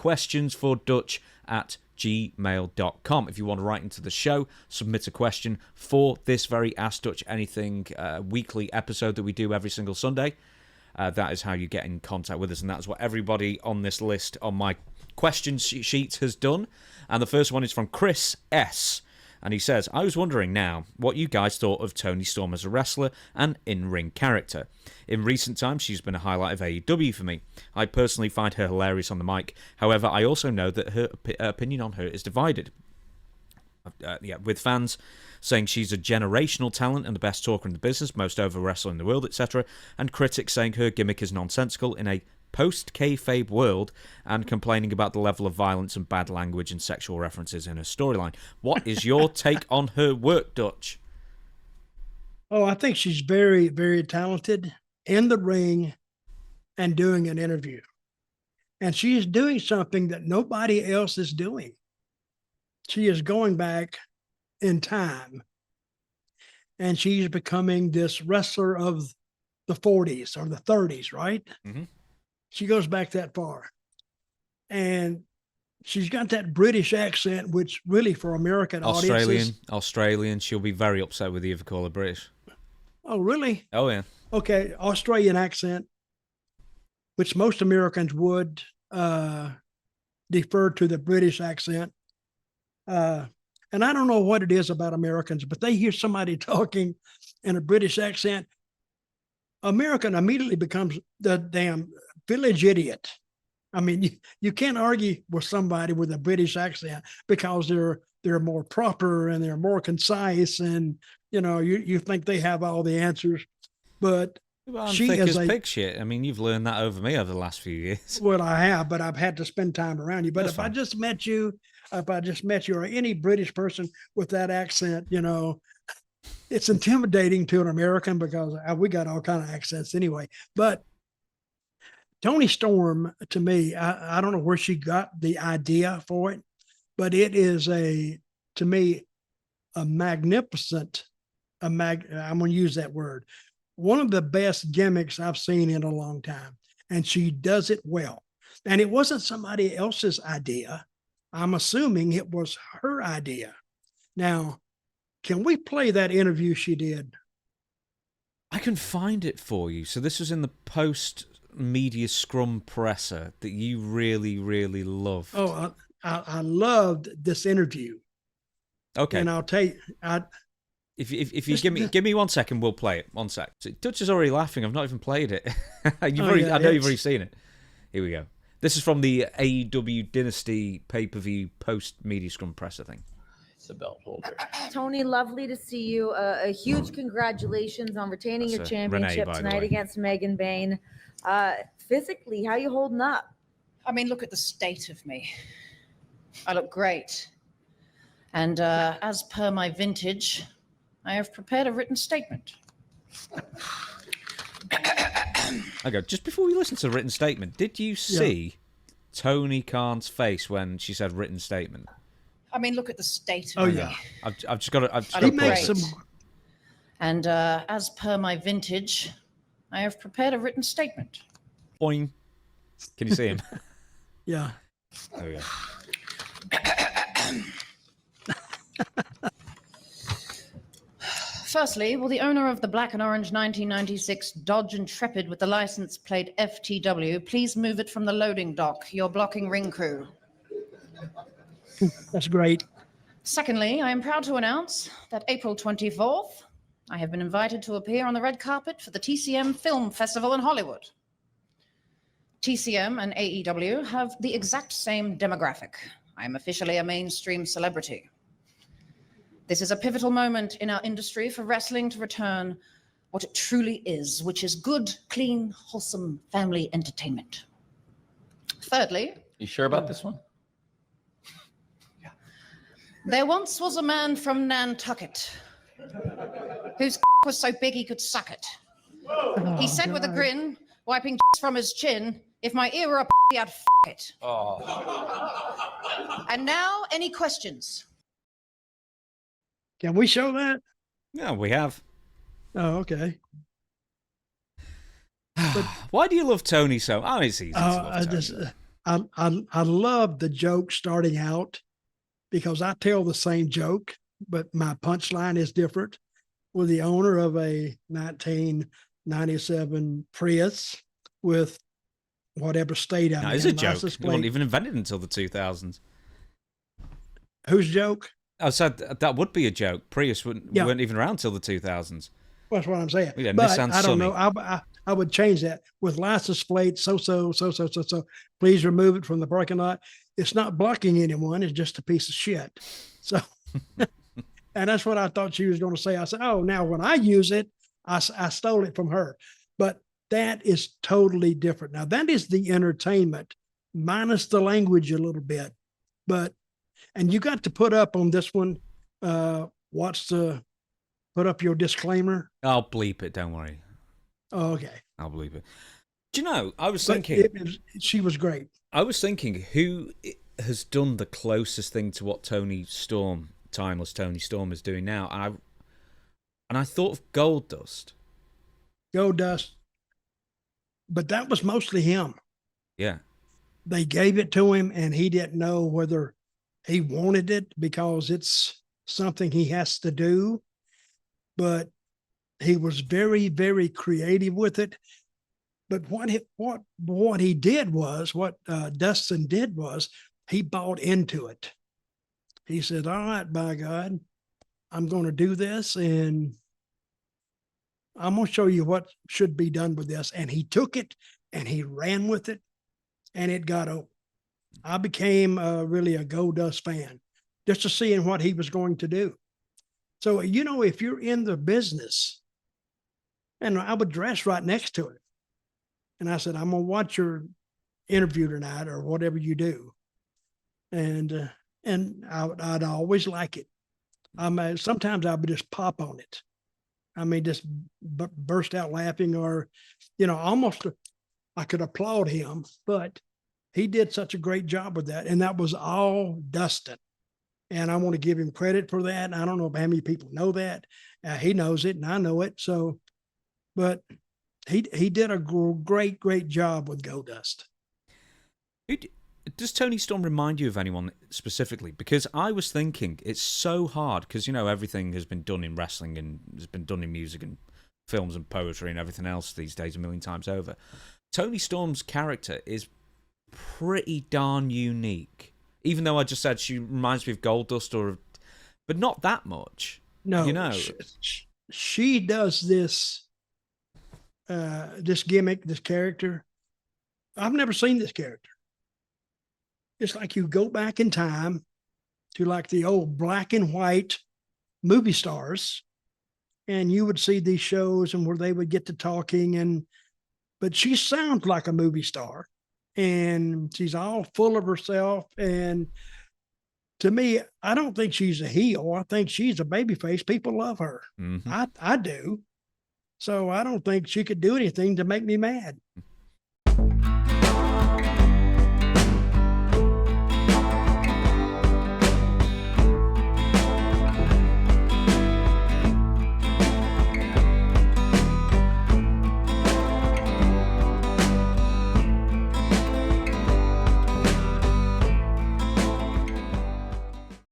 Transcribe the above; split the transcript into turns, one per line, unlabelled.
questionsfordutch@gmail.com. If you want to write into the show, submit a question for this very Ask Dutch Anything weekly episode that we do every single Sunday. That is how you get in contact with us, and that's what everybody on this list on my question sheet has done. And the first one is from Chris S. And he says, I was wondering now what you guys thought of Toni Storm as a wrestler and in-ring character. In recent times, she's been a highlight of AEW for me. I personally find her hilarious on the mic. However, I also know that her opinion on her is divided. With fans saying she's a generational talent and the best talker in the business, most over wrestler in the world, etc., and critics saying her gimmick is nonsensical in a post-kayfabe world and complaining about the level of violence and bad language and sexual references in her storyline. What is your take on her work, Dutch?
Oh, I think she's very, very talented in the ring and doing an interview. And she is doing something that nobody else is doing. She is going back in time, and she's becoming this wrestler of the 40s or the 30s, right?
Mm-hmm.
She goes back that far. And she's got that British accent, which really for American audiences...
Australian. She'll be very upset with you if you call her British.
Oh, really?
Oh, yeah.
Okay, Australian accent, which most Americans would defer to the British accent. And I don't know what it is about Americans, but they hear somebody talking in a British accent, American immediately becomes the damn village idiot. I mean, you can't argue with somebody with a British accent because they're more proper and they're more concise, and you think they have all the answers. But
she is pig shit. I mean, you've learned that over me over the last few years.
Well, I have, but I've had to spend time around you. But if I just met you, or any British person with that accent, it's intimidating to an American because we got all kind of accents anyway. But Toni Storm, to me, I don't know where she got the idea for it, but it is to me, a magnificent, I'm going to use that word, one of the best gimmicks I've seen in a long time. And she does it well. And it wasn't somebody else's idea. I'm assuming it was her idea. Now, can we play that interview she did?
I can find it for you. So this was in the post-media scrum presser that you really, really loved.
Oh, I loved this interview.
Okay.
And I'll tell you...
If you give me 1 second, we'll play it. 1 sec. So Dutch is already laughing. I've not even played it. I know you've already seen it. Here we go. This is from the AEW Dynasty pay-per-view post-media scrum presser thing.
It's a belt holder.
Toni, lovely to see you. A huge congratulations on retaining your championship tonight against Megan Bain. Physically, how you holding up?
I mean, look at the state of me. I look great. And as per my vintage, I have prepared a written statement.
Okay, just before we listen to the written statement, did you see Toni Khan's face when she said written statement?
I mean, look at the state of me.
Yeah.
I've just got to
pause it. And as per my vintage, I have prepared a written statement.
Boing. Can you see him?
Yeah.
There we go.
Firstly, will the owner of the black and orange 1996 Dodge Intrepid with the license plate FTW please move it from the loading dock? You're blocking ring crew.
That's great.
Secondly, I am proud to announce that April 24th, I have been invited to appear on the red carpet for the TCM Film Festival in Hollywood. TCM and AEW have the exact same demographic. I am officially a mainstream celebrity. This is a pivotal moment in our industry for wrestling to return what it truly is, which is good, clean, wholesome family entertainment. Thirdly...
You sure about this one?
Yeah. There once was a man from Nantucket whose was so big he could suck it. He said with a grin, wiping from his chin, if my ear were a I'd it.
Oh.
And now, any questions?
Can we show that?
Yeah, we have.
Oh, okay.
Why do you love Toni so? Oh, it's easy to love Toni.
I love the joke starting out because I tell the same joke, but my punchline is different. With the owner of a 1997 Prius with whatever state I'm in.
It's a joke.
License
It
plate.
wasn't even invented until the 2000s.
Whose joke?
I said that would be a joke. Prius weren't even around till the 2000s.
That's what I'm saying.
Yeah,
but
Nissan
I don't
Sunny.
know. I would change that with license plate. So. Please remove it from the parking lot. It's not blocking anyone. It's just a piece of shit. So, and that's what I thought she was going to say. I said, oh, now when I use it, I stole it from her. But that is totally different. Now that is the entertainment minus the language a little bit, and you got to put up on this one. Put up your disclaimer.
I'll bleep it. Don't worry.
Oh, okay.
I'll bleep it. Do you know, I was thinking...
she was great.
I was thinking who has done the closest thing to what Toni Storm, timeless Toni Storm, is doing now. And I thought of Gold Dust.
Gold Dust. But that was mostly him.
Yeah. They
gave it to him and he didn't know whether he wanted it because it's something he has to do. But he was very, very creative with it. But what he did was, what Dustin did was, he bought into it. He said, all right, by God, I'm going to do this and I'm going to show you what should be done with this. And he took it and he ran with it and it got open. I became really a Gold Dust fan just to seeing what he was going to do. So, if you're in the business, and I would dress right next to it. And I said, I'm going to watch your interview tonight or whatever you do. And I'd always like it. Sometimes I would just pop on it. I mean, just burst out laughing or, almost I could applaud him, but he did such a great job with that. And that was all Dustin. And I want to give him credit for that. And I don't know how many people know that. He knows it and I know it. So, but he did a great, great job with Gold Dust.
Does Toni Storm remind you of anyone specifically? Because I was thinking it's so hard because, everything has been done in wrestling and has been done in music and films and poetry and everything else these days a million times over. Toni Storm's character is pretty darn unique. Even though I just said she reminds me of Gold Dust, but not that much.
No, she does this gimmick, this character. I've never seen this character. It's like you go back in time to like the old black and white movie stars, and you would see these shows and where they would get to talking, but she sounds like a movie star. And she's all full of herself. And to me, I don't think she's a heel. I think she's a babyface. People love her.
Mm-hmm.
I do. So I don't think she could do anything to make me mad.